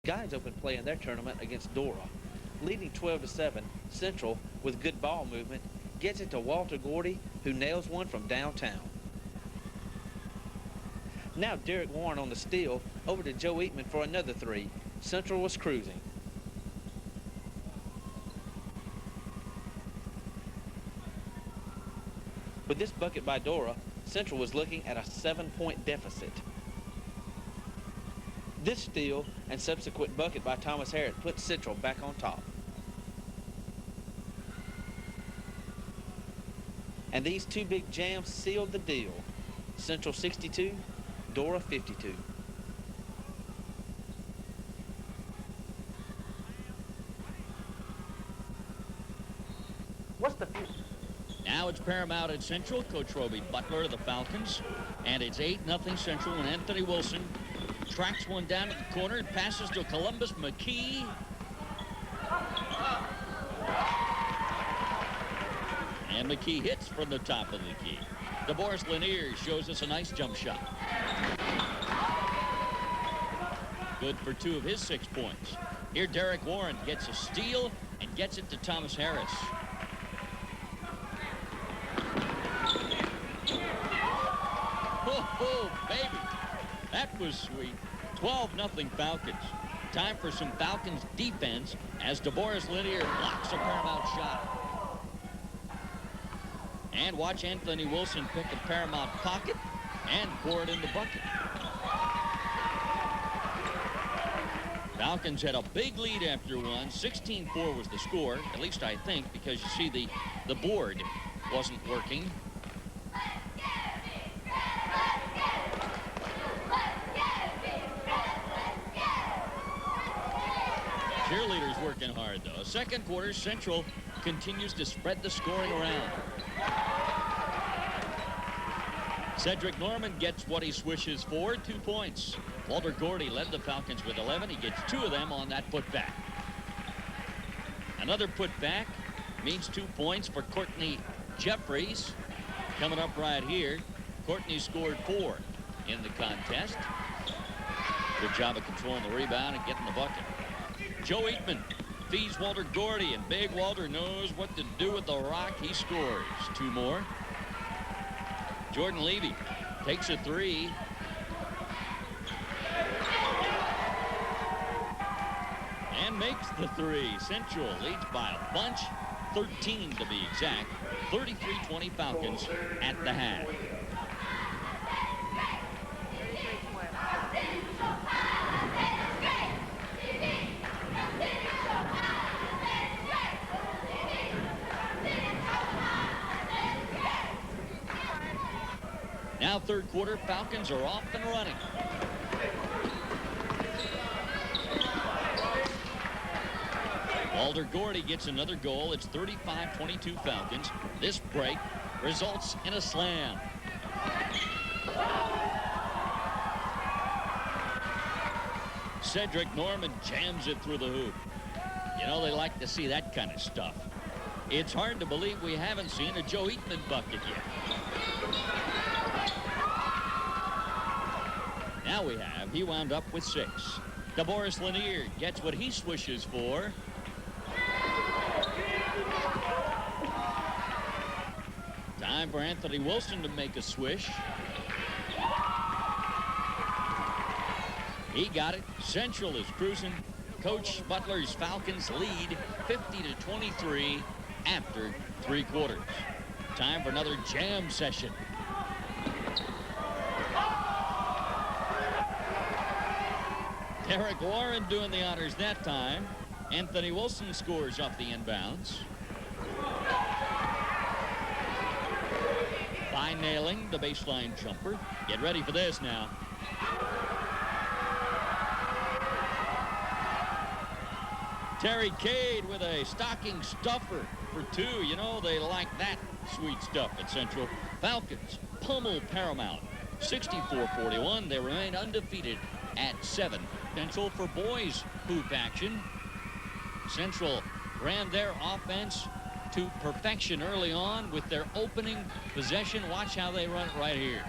Guys open play in their tournament against Dora. Leading 12-7, Central, with good ball movement, gets it to Walter Gordy, who nails one from downtown. Now Derek Warren on the steal, over to Joe Eatman for another three. Central was cruising. With this bucket by Dora, Central was looking at a 7-point deficit. This steal and subsequent bucket by Thomas Harris put Central back on top. And these two big jams sealed the deal. Central 62, Dora 52. What's the future? Now it's Paramount at Central. Coach Roby Butler of the Falcons. And it's 8-0 Central, and Anthony Wilson tracks one down to the corner and passes to Columbus McKee. And McKee hits from the top of the key. DeBoris Lanier shows us a nice jump shot. Good for 2 of his 6 points. Here Derek Warren gets a steal and gets it to Thomas Harris. Oh, baby. That was sweet. 12-0 Falcons. Time for some Falcons defense as DeBoris Lanier blocks a Paramount shot. And watch Anthony Wilson pick a Paramount pocket and pour it in the bucket. Falcons had a big lead after one. 16-4 was the score, at least I think, because you see the board wasn't working. Cheerleaders working hard, though. Second quarter, Central continues to spread the scoring around. Cedric Norman gets what he swishes for, 2 points. Walter Gordy led the Falcons with 11. He gets 2 of them on that putback. Another putback means 2 points for Courtney Jeffries. Coming up right here, Courtney scored 4 in the contest. Good job of controlling the rebound and getting the bucket. Joe Eatman feeds Walter Gordy, and Big Walter knows what to do with the rock. He scores 2 more. Jordan Levy takes a 3. And makes the 3. Central leads by a bunch, 13 to be exact. 33-20 Falcons at the half. Now third quarter, Falcons are off and running. Walter Gordy gets another goal. It's 35-22 Falcons. This break results in a slam. Cedric Norman jams it through the hoop. You know, they like to see that kind of stuff. It's hard to believe we haven't seen a Joe Eatman bucket yet. Now we have. He wound up with 6. DeBoris Lanier gets what he swishes for. Time for Anthony Wilson to make a swish. He got it. Central is cruising. Coach Butler's Falcons lead 50-23 after 3 quarters. Time for another jam session. Derek Warren doing the honors that time. Anthony Wilson scores off the inbounds. By nailing the baseline jumper. Get ready for this now. Terry Cade with a stocking stuffer for 2. You know, they like that sweet stuff at Central. Falcons pummel Paramount 64-41. They remain undefeated at 7. Central for boys hoop action. Central ran their offense to perfection early on with their opening possession. Watch how they run it right here.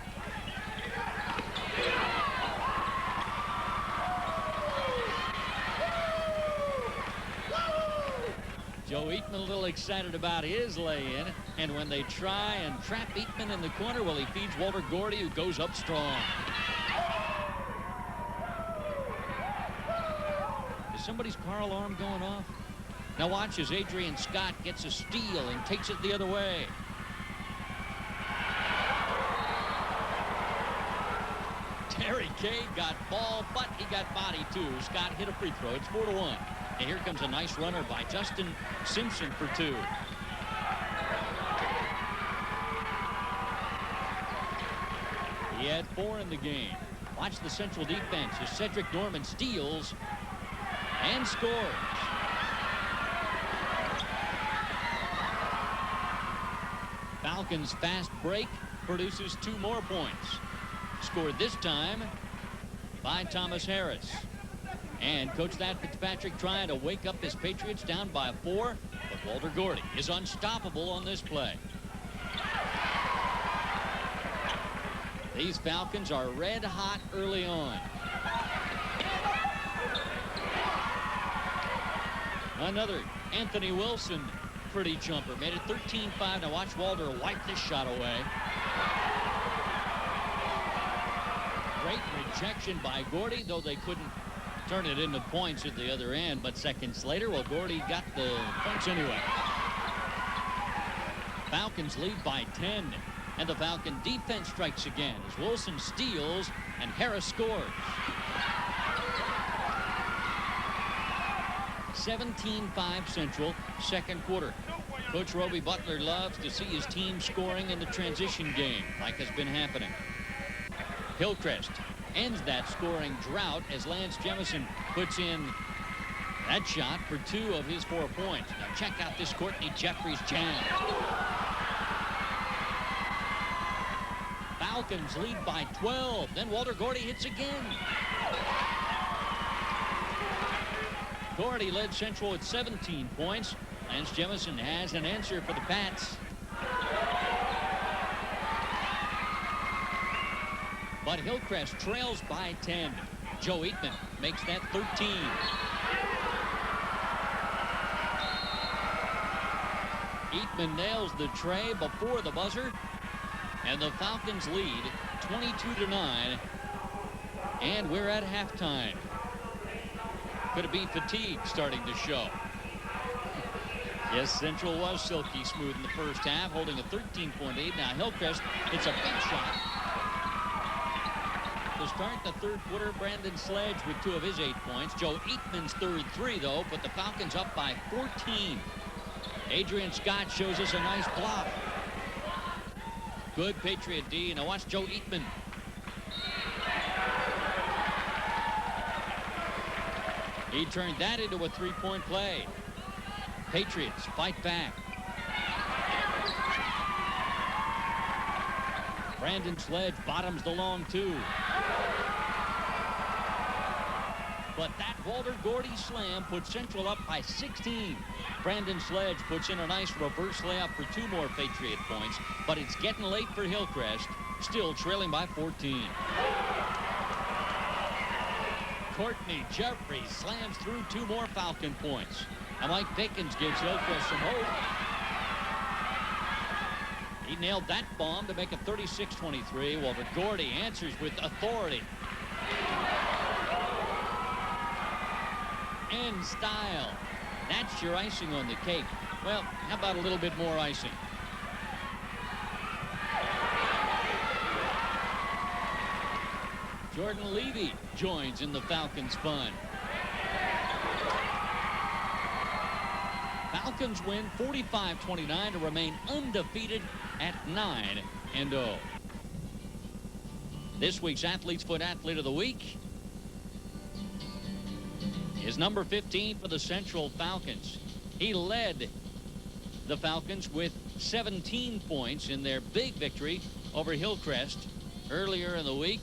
Joe Eatman a little excited about his lay-in. And when they try and trap Eatman in the corner, well, he feeds Walter Gordy, who goes up strong. Is somebody's car alarm going off? Now watch as Adrian Scott gets a steal and takes it the other way. Terry Cade got ball, but he got body too. Scott hit a free throw. It's 4-1. And here comes a nice runner by Justin Simpson for 2. He had 4 in the game. Watch the Central defense as Cedric Norman steals and scores. Falcons' fast break produces 2 more points. Scored this time by Thomas Harris. And Coach Thad Fitzpatrick trying to wake up his Patriots down by 4. But Walter Gordy is unstoppable on this play. These Falcons are red hot early on. Another Anthony Wilson pretty jumper. Made it 13-5. Now watch Walter wipe this shot away. Great rejection by Gordy, though they couldn't turn it into points at the other end. But seconds later, well, Gordy got the points anyway. Falcons lead by 10. And the Falcon defense strikes again as Wilson steals and Harris scores. 17-5 Central, second quarter. Coach Roby Butler loves to see his team scoring in the transition game, like has been happening. Hillcrest ends that scoring drought as Lance Jemison puts in that shot for 2 of his 4 points. Now check out this Courtney Jeffries jam. Falcons lead by 12. Then Walter Gordy hits again. Gordy led Central at 17 points. Lance Jemison has an answer for the Pats. But Hillcrest trails by 10. Joe Eatman makes that 13. Eatman nails the tray before the buzzer. And the Falcons lead 22-9. And we're at halftime. Could it be fatigue starting to show? Yes, Central was silky smooth in the first half, holding a 13-point lead. Now Hillcrest, it's a big shot. To start the third quarter, Brandon Sledge with 2 of his 8 points. Joe Eatman's third 3, though, put the Falcons up by 14. Adrian Scott shows us a nice block. Good Patriot D. Now watch Joe Eatman. He turned that into a 3-point play. Patriots fight back. Brandon Sledge bottoms the long 2. But that Walter Gordy slam puts Central up by 16. Brandon Sledge puts in a nice reverse layup for 2 more Patriot points, but it's getting late for Hillcrest, still trailing by 14. Courtney Jeffries slams through 2 more Falcon points. And Mike Pickens gives Hillcrest some hope. He nailed that bomb to make it 36-23. Walter Gordy answers with authority. And style. That's your icing on the cake. Well, how about a little bit more icing? Jordan Levy joins in the Falcons' fun. Falcons win 45-29 to remain undefeated at 9-0. This week's Athlete's Foot Athlete of the Week is number 15 for the Central Falcons. He led the Falcons with 17 points in their big victory over Hillcrest earlier in the week.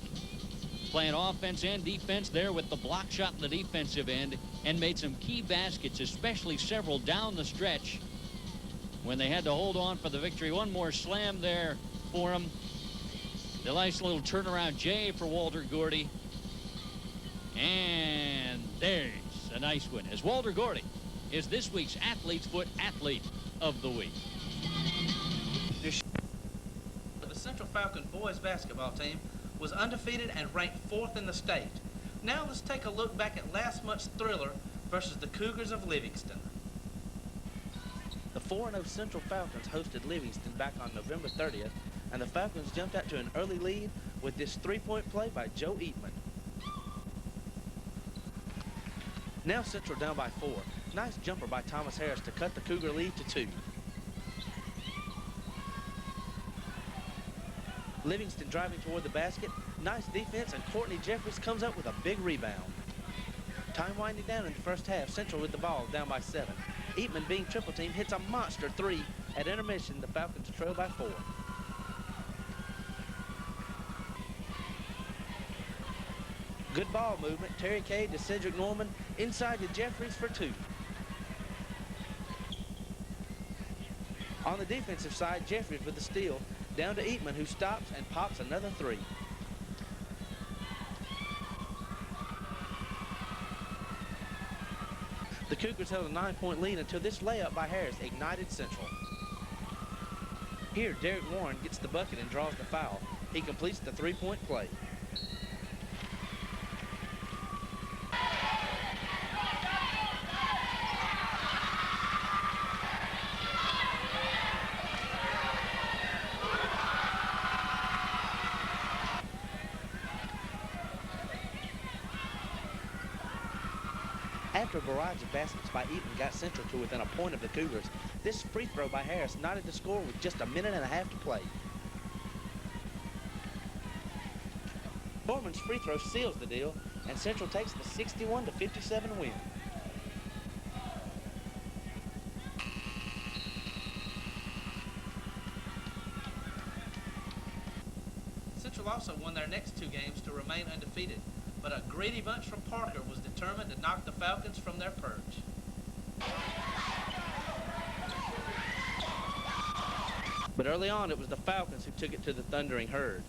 Playing offense and defense there with the block shot in the defensive end, and made some key baskets, especially several down the stretch when they had to hold on for the victory. One more slam there for him. The nice little turnaround J for Walter Gordy. And there's a nice one as Walter Gordy is this week's Athlete's Foot Athlete of the Week. The Central Falcon boys basketball team was undefeated and ranked 4th in the state. Now let's take a look back at last month's thriller versus the Cougars of Livingston. The 4-0 Central Falcons hosted Livingston back on November 30th, and the Falcons jumped out to an early lead with this 3-point play by Joe Eatman. Now Central down by 4. Nice jumper by Thomas Harris to cut the Cougar lead to 2. Livingston driving toward the basket. Nice defense, and Courtney Jeffries comes up with a big rebound. Time winding down in the first half. Central with the ball, down by 7. Eatman, being triple team, hits a monster 3. At intermission, the Falcons trail by 4. Good ball movement. Terry Cade to Cedric Norman. Inside to Jeffries for 2. On the defensive side, Jeffries with the steal. Down to Eatman, who stops and pops another 3. The Cougars held a 9-point lead until this layup by Harris ignited Central. Here, Derek Warren gets the bucket and draws the foul. He completes the 3-point play. After a barrage of baskets by Eaton got Central to within a point of the Cougars, this free throw by Harris knotted the score with just a minute and a half to play. Norman's free throw seals the deal, and Central takes the 61-57 win. Central also won their next 2 games to remain undefeated, but a greedy bunch from Parker was determined to knock the Falcons from their perch. But early on, it was the Falcons who took it to the thundering herd.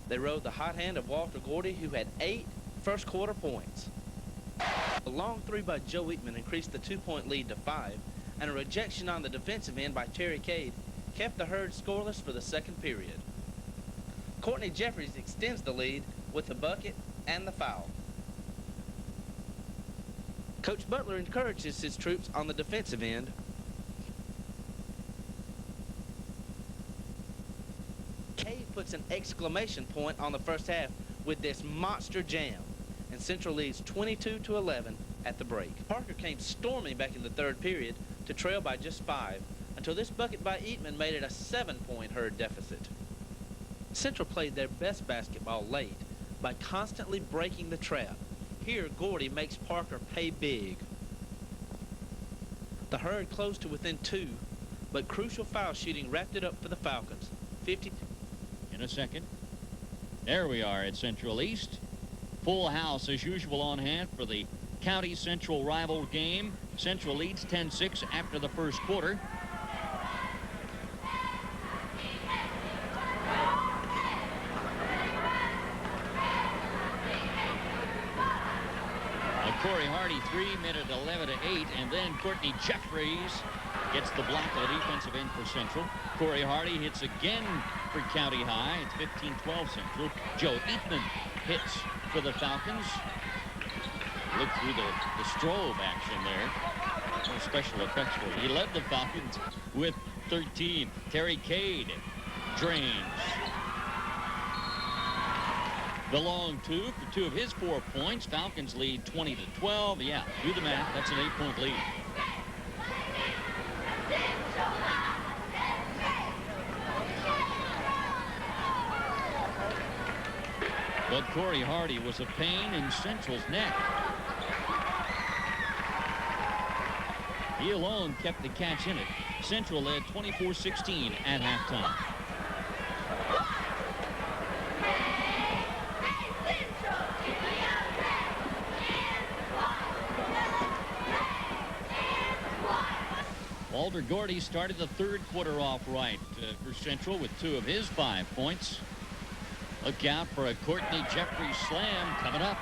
They rode the hot hand of Walter Gordy, who had 8 first-quarter points. A long 3 by Joe Eatman increased the 2-point lead to 5, and a rejection on the defensive end by Terry Cade kept the herd scoreless for the second period. Courtney Jeffries extends the lead with the bucket and the foul. Coach Butler encourages his troops on the defensive end. Cade puts an exclamation point on the first half with this monster jam, and Central leads 22-11 at the break. Parker came storming back in the third period to trail by just 5, until this bucket by Eatman made it a 7-point herd deficit. Central played their best basketball late by constantly breaking the trap. Here, Gordy makes Parker pay big. The herd closed to within 2, but crucial foul shooting wrapped it up for the Falcons. 52. In a second. There we are at Central East. Full house as usual on hand for the County Central rival game. Central leads 10-6 after the first quarter. Corey Hardy 3, minute 11-8, and then Courtney Jeffries gets the block on the defensive end for Central. Corey Hardy hits again for County High. It's 15-12 Central. Joe Eatman hits for the Falcons. Look through the strobe action there. No special effects for it. He led the Falcons with 13. Terry Cade drains. The long 2 for 2 of his 4 points. Falcons lead 20-12. Yeah, do the math. That's an 8-point lead. But Corey Hardy was a pain in Central's neck. He alone kept the catch in it. Central led 24-16 at halftime. Walter Gordy started the third quarter off right for Central with 2 of his 5 points. Look out for a Courtney Jeffries slam coming up.